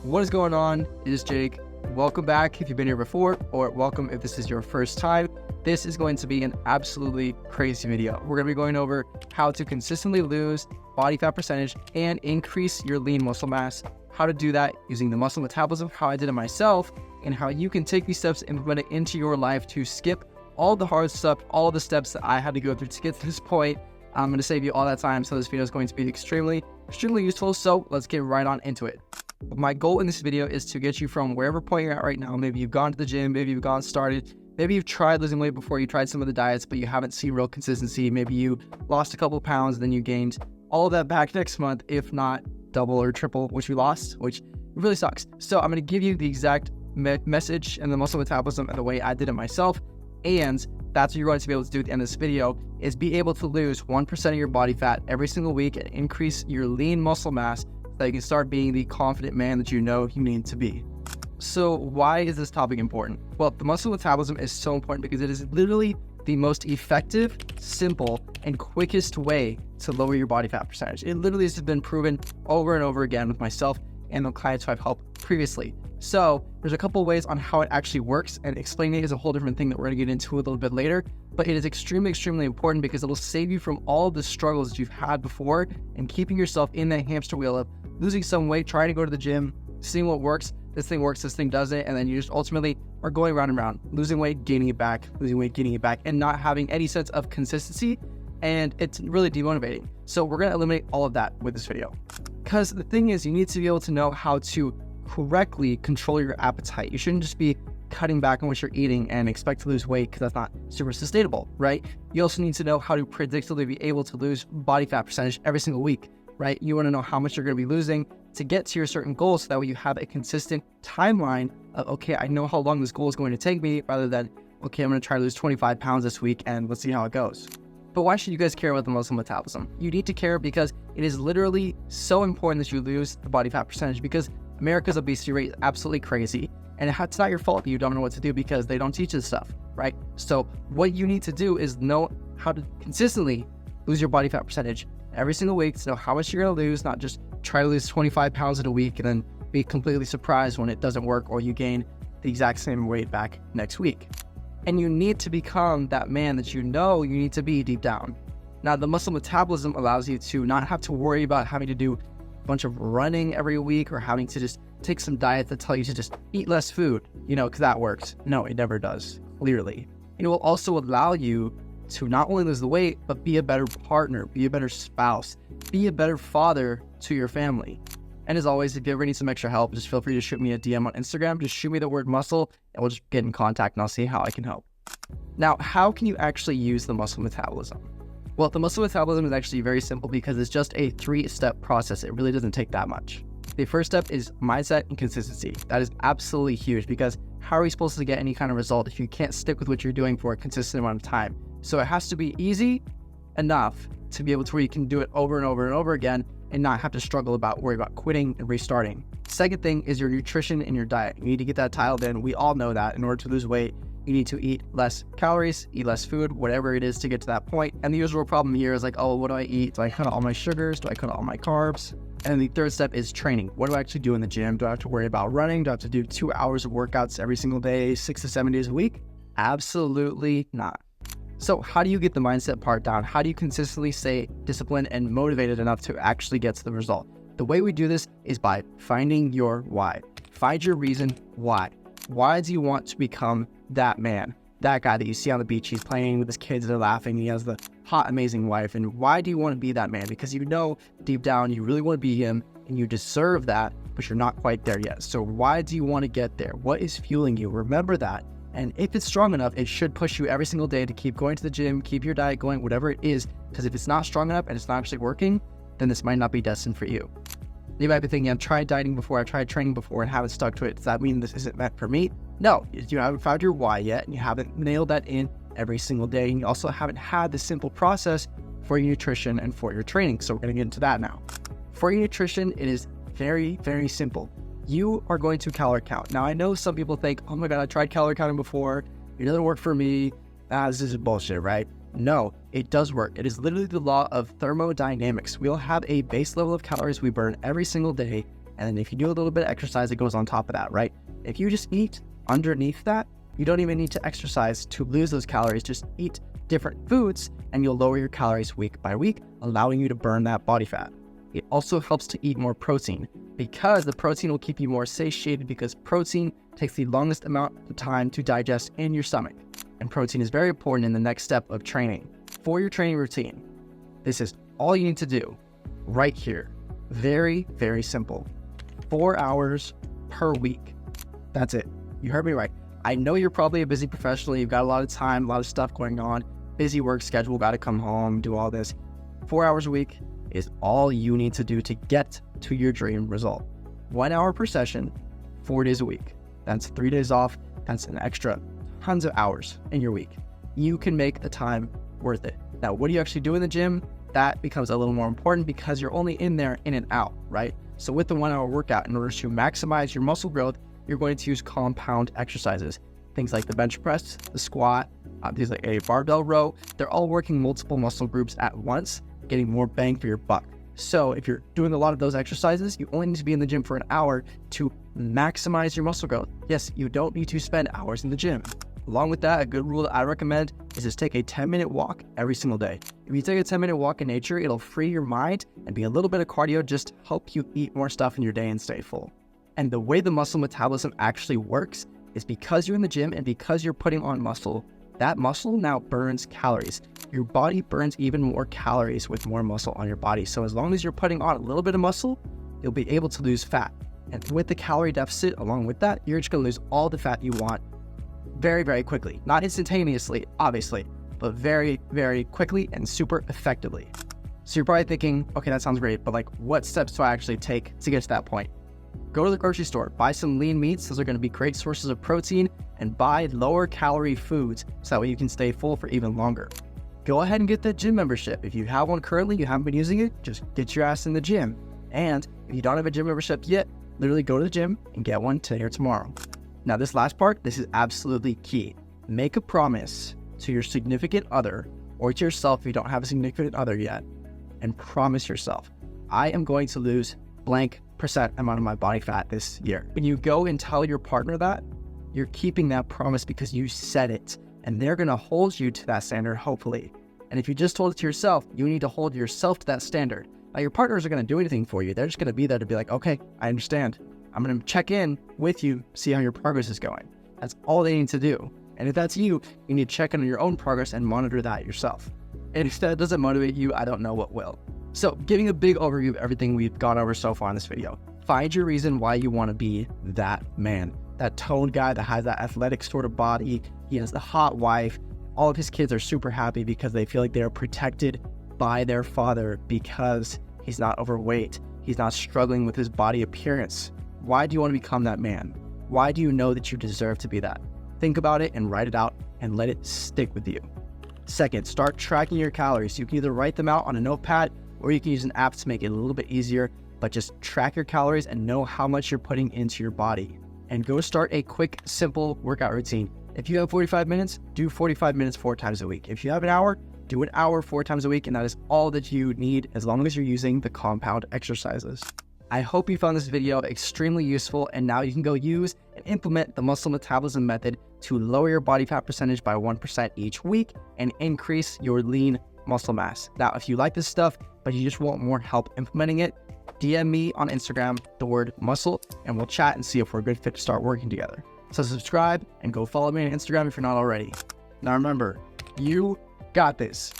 What is going on? It is Jake. Welcome back if you've been here before, or welcome if this is your first time. This is going to be an absolutely crazy video. We're going to be going over how to consistently lose body fat percentage and increase your lean muscle mass, how to do that using the muscle metabolism, how I did it myself, and how you can take these steps and implement it into your life to skip all the hard stuff, all the steps that I had to go through to get to this point. I'm going to save you all that time, so this video is going to be extremely useful, so let's get right on into it. My goal in this video is to get you from wherever point you're at right now. Maybe you've gone to the gym, maybe you've gone started, maybe you've tried losing weight before, you tried some of the diets, but you haven't seen real consistency. Maybe you lost a couple pounds, then you gained all of that back next month, if not double or triple what you lost, which really sucks. So I'm going to give you the exact message and the muscle metabolism and the way I did it myself. And that's what you're going to be able to do at the end of this video, is be able to lose 1% of your body fat every single week and increase your lean muscle mass so that you can start being the confident man that you know you need to be. So why is this topic important? Well, the muscle metabolism is so important because it is literally the most effective, simple, and quickest way to lower your body fat percentage. It literally has been proven over and over again with myself and the clients who I've helped previously. So there's a couple ways on how it actually works, and explaining it is a whole different thing that we're going to get into a little bit later, but it is extremely important because it will save you from all of the struggles that you've had before and keeping yourself in that hamster wheel of losing some weight, trying to go to the gym, seeing what works, this thing doesn't, and then you just ultimately are going round and round, losing weight, gaining it back, losing weight, gaining it back, and not having any sense of consistency, and it's really demotivating. So we're going to eliminate all of that with this video. Because the thing is, you need to be able to know how to correctly control your appetite. You shouldn't just be cutting back on what you're eating and expect to lose weight, because that's not super sustainable, right? You also need to know how to predictably be able to lose body fat percentage every single week, right? You want to know how much you're going to be losing to get to your certain goals, so that way you have a consistent timeline of, okay, I know how long this goal is going to take me, rather than, okay, I'm going to try to lose 25 pounds this week and let's see how it goes. But why should you guys care about the muscle metabolism? You need to care because it is literally so important that you lose the body fat percentage, because America's obesity rate is absolutely crazy, and it's not your fault that you don't know what to do because they don't teach this stuff, right? So what you need to do is know how to consistently lose your body fat percentage every single week, to know how much you're going to lose, not just try to lose 25 pounds in a week and then be completely surprised when it doesn't work or you gain the exact same weight back next week. And you need to become that man that you know you need to be deep down. Now, the muscle metabolism allows you to not have to worry about having to do a bunch of running every week or having to just take some diet that tell you to just eat less food, because that works. No, it never does, clearly. And it will also allow you to not only lose the weight, but be a better partner, be a better spouse, be a better father to your family. And as always, if you ever need some extra help, just feel free to shoot me a DM on Instagram. Just shoot me the word muscle and we'll just get in contact and I'll see how I can help. Now, how can you actually use the muscle metabolism? Well, the muscle metabolism is actually very simple because it's just a 3-step process. It really doesn't take that much. The first step is mindset and consistency. That is absolutely huge, because how are you supposed to get any kind of result if you can't stick with what you're doing for a consistent amount of time? So it has to be easy enough to be able to where you can do it over and over and over again and not have to worry about quitting and restarting. Second thing is your nutrition and your diet. You need to get that dialed in. We all know that in order to lose weight, you need to eat less calories, eat less food, whatever it is to get to that point. And the usual problem here is like, oh, what do I eat? Do I cut out all my sugars? Do I cut out all my carbs? And then the third step is training. What do I actually do in the gym? Do I have to worry about running? Do I have to do 2 hours of workouts every single day, 6 to 7 days a week? Absolutely not. So how do you get the mindset part down? How do you consistently stay disciplined and motivated enough to actually get to the result? The way we do this is by finding your why. Find your reason why. Why do you want to become that man? That guy that you see on the beach, he's playing with his kids, they're laughing, he has the hot, amazing wife. And why do you want to be that man? Because you know deep down you really want to be him and you deserve that, but you're not quite there yet. So why do you want to get there? What is fueling you? Remember that. And if it's strong enough, it should push you every single day to keep going to the gym, keep your diet going, whatever it is. Because if it's not strong enough and it's not actually working, then this might not be destined for you. You might be thinking, I've tried dieting before, I've tried training before and haven't stuck to it. Does that mean this isn't meant for me? No, you haven't found your why yet, and you haven't nailed that in every single day. And you also haven't had the simple process for your nutrition and for your training. So we're going to get into that now. For your nutrition, it is very simple. You are going to calorie count. Now, I know some people think, oh my God, I tried calorie counting before. It doesn't work for me. This is bullshit, right? No, it does work. It is literally the law of thermodynamics. We'll have a base level of calories we burn every single day, And then if you do a little bit of exercise, it goes on top of that, right? If you just eat underneath that, you don't even need to exercise to lose those calories. Just eat different foods and you'll lower your calories week by week, allowing you to burn that body fat. It also helps to eat more protein because the protein will keep you more satiated, because protein takes the longest amount of time to digest in your stomach. And protein is very important in the next step of training. For your training routine, this is all you need to do right here. Very, very simple. 4 hours per week. That's it. You heard me right. I know you're probably a busy professional. You've got a lot of time, a lot of stuff going on, busy work schedule, got to come home, do all this. 4 hours a week is all you need to do to get to your dream result. 1 hour per session, 4 days a week. That's 3 days off. That's an extra tons of hours in your week. You can make the time worth it. Now, what do you actually do in the gym? That becomes a little more important because you're only in there in and out, right? So with the 1 hour workout, in order to maximize your muscle growth, you're going to use compound exercises. Things like the bench press, the squat, things like a barbell row. They're all working multiple muscle groups at once, getting more bang for your buck. So if you're doing a lot of those exercises, you only need to be in the gym for an hour to maximize your muscle growth. Yes, you don't need to spend hours in the gym. Along with that, a good rule that I recommend is just take a 10-minute walk every single day. If you take a 10-minute walk in nature, it'll free your mind and be a little bit of cardio, just help you eat more stuff in your day and stay full. And the way the muscle metabolism actually works is because you're in the gym and because you're putting on muscle, that muscle now burns calories. Your body burns even more calories with more muscle on your body. So as long as you're putting on a little bit of muscle, you'll be able to lose fat. And with the calorie deficit, along with that, you're just going to lose all the fat you want very, very quickly. Not instantaneously, obviously, but very, very quickly and super effectively. So you're probably thinking, okay, that sounds great, but like what steps do I actually take to get to that point? Go to the grocery store, buy some lean meats. Those are going to be great sources of protein, and buy lower calorie foods so that way you can stay full for even longer. Go ahead and get that gym membership. If you have one currently, you haven't been using it, just get your ass in the gym. And if you don't have a gym membership yet, literally go to the gym and get one today or tomorrow. Now, this last part, this is absolutely key. Make a promise to your significant other or to yourself if you don't have a significant other yet, and promise yourself, I am going to lose blank % amount of my body fat this year. When you go and tell your partner that, you're keeping that promise because you said it, and they're going to hold you to that standard, hopefully. And if you just told it to yourself, you need to hold yourself to that standard. Now, your partners are going to do anything for you. They're just going to be there to be like, okay, I understand. I'm going to check in with you, see how your progress is going. That's all they need to do. And if that's you, you need to check in on your own progress and monitor that yourself. And if that doesn't motivate you, I don't know what will. So, giving a big overview of everything we've gone over so far in this video, find your reason why you want to be that man, that toned guy that has that athletic sort of body. He has the hot wife. All of his kids are super happy because they feel like they're protected by their father because he's not overweight. He's not struggling with his body appearance. Why do you want to become that man? Why do you know that you deserve to be that? Think about it and write it out and let it stick with you. Second, start tracking your calories. You can either write them out on a notepad or you can use an app to make it a little bit easier, but just track your calories and know how much you're putting into your body. And go start a quick, simple workout routine. If you have 45 minutes, do 45 minutes 4 times a week. If you have an hour, do an hour 4 times a week, and that is all that you need as long as you're using the compound exercises. I hope you found this video extremely useful, and now you can go use and implement the muscle metabolism method to lower your body fat percentage by 1% each week and increase your lean muscle mass. Now, if you like this stuff, but you just want more help implementing it, DM me on Instagram, the word muscle, and we'll chat and see if we're a good fit to start working together. So subscribe and go follow me on Instagram if you're not already. Now remember, you got this.